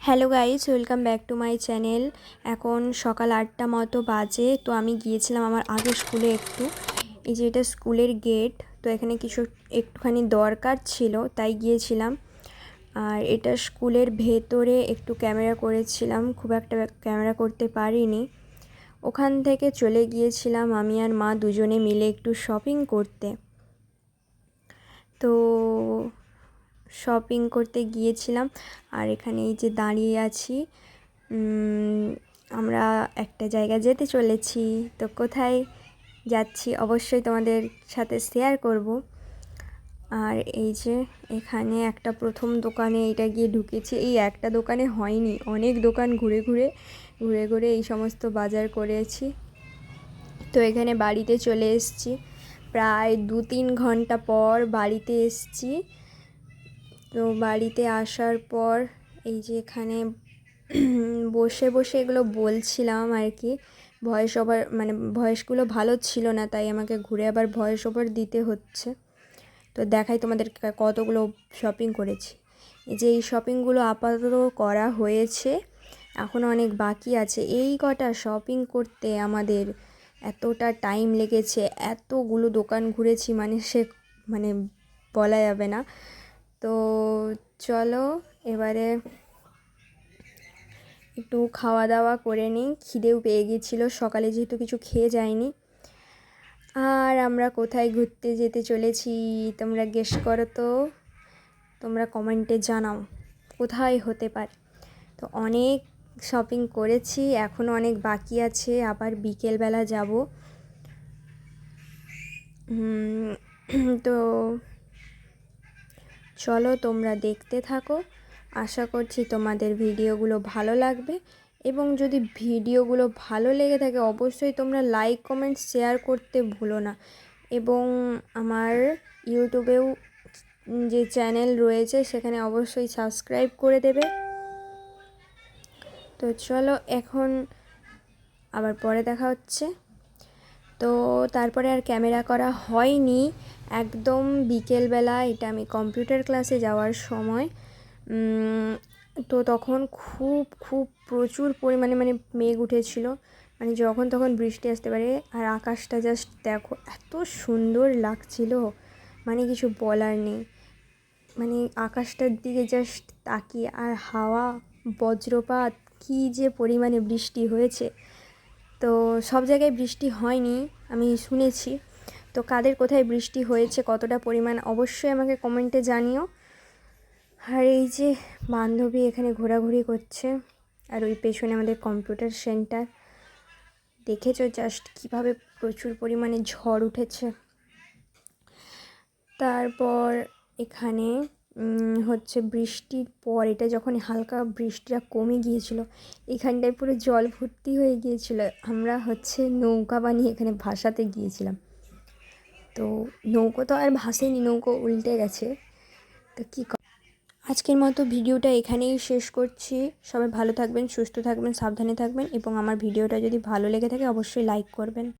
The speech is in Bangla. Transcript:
Hello guys, welcome back to my channel. এখন সকাল 8টা মতো বাজে। তো আমি গিয়েছিলাম আমার আগের স্কুলে এই যে এটা স্কুলের গেট। তো এখানে কিছু একটুখানি দরকার ছিল, তাই গিয়েছিলাম। আর এটা স্কুলের ভেতরে একটু ক্যামেরা করেছিলাম, খুব একটা ক্যামেরা করতে পারিনি। ওখান থেকে চলে গিয়েছিলাম আমি আর মা দুজনে মিলে একটু শপিং করতে। তো শপিং করতে গিয়েছিলাম। আর এখানে এই যে দাঁড়িয়ে আছি, আমরা একটা জায়গা যেতে চলেছি। তো কোথায় যাচ্ছি অবশ্যই তোমাদের সাথে শেয়ার করব। আর এই যে এখানে একটা প্রথম দোকানে এটা গিয়ে ঢুকেছি। এই একটা দোকানে হয়নি, অনেক দোকান ঘুরে ঘুরে এই সমস্ত বাজার করেছি। তো এখানে বাড়িতে চলে এসেছি, প্রায় 2-3 ঘন্টা পর বাড়িতে এসেছি। তো বাড়িতে আসার পর এই যে এখানে বসে বসে এগুলো বলছিলাম আর কি। ভয়েসগুলো ভালো ছিল না, তাই আমাকে ঘুরে আবার ভয়েস ওভার দিতে হচ্ছে। তো দেখাই তোমাদের কতগুলো শপিং করেছি। এই যে এই শপিংগুলো আপাতত করা হয়েছে, এখনও অনেক বাকি আছে। এই কটা শপিং করতে আমাদের এতটা টাইম লেগেছে, এতগুলো দোকান ঘুরেছি, মানে বলা যাবে না। তো চলো এবারে একটু খাওয়া দাওয়া করে নিই, খিদেও পেয়ে গিয়েছিলো সকালে যেহেতু কিছু খেয়ে যায়নি। আর আমরা কোথায় ঘুরতে যেতে চলেছি তোমরা গেস করো তো, তোমরা কমেন্টে জানাও কোথায় হতে পারে। তো অনেক শপিং করেছি, এখনও অনেক বাকি আছে, আবার বিকেলবেলা যাব। তো চলো তোমরা দেখতে থাকো, আশা করছি তোমাদের ভিডিওগুলো ভালো লাগবে। এবং যদি ভিডিওগুলো ভালো লেগে থাকে অবশ্যই তোমরা লাইক কমেন্ট শেয়ার করতে ভুলো না। এবং আমার ইউটিউবেও যে চ্যানেল রয়েছে সেখানে অবশ্যই সাবস্ক্রাইব করে দেবে। তো চলো এখন আবার পরে দেখা হচ্ছে। তো তারপরে আর ক্যামেরা করা হয়নি, একদম বিকেলবেলা। এটা আমি কম্পিউটার ক্লাসে যাওয়ার সময়। তো তখন খুব প্রচুর পরিমাণে মেঘ উঠেছিল, যখন তখন বৃষ্টি আসতে পারে। আর আকাশটা জাস্ট দেখো, এত সুন্দর লাগছিল, কিছু বলার নেই। আকাশটার দিকে জাস্ট তাকিয়ে, আর হাওয়া, বজ্রপাত, কী যে পরিমাণে বৃষ্টি হয়েছে। তো সব জায়গায় বৃষ্টি হয়নি আমি শুনেছি। তো কাদের কোথায় বৃষ্টি হয়েছে, কতটা পরিমাণ, অবশ্যই আমাকে কমেন্টে জানিও। আর এই যে বান্ধবী এখানে ঘোরাঘুরি করছে, আর ওই পেছনে আমাদের কম্পিউটার সেন্টার। দেখেছো জাস্ট কীভাবে প্রচুর পরিমাণে ঝড় উঠেছে। তারপর এখানে হচ্ছে বৃষ্টির পর, এটা যখন হালকা বৃষ্টিটা কমে গিয়েছিল, এখানটায় পুরো জল ভর্তি হয়ে গিয়েছিল। আমরা নৌকা বানিয়ে এখানে ভাসাতে গিয়েছিলাম। তো নৌকো তো আর ভাসেনি, নৌকো উল্টে গেছে। তো আজকের মতো ভিডিওটা এখানেই শেষ করছি। সবাই ভালো থাকবেন, সুস্থ থাকবেন, সাবধানে থাকবেন। এবং আমার ভিডিওটা যদি ভালো লেগে থাকে অবশ্যই লাইক করবেন।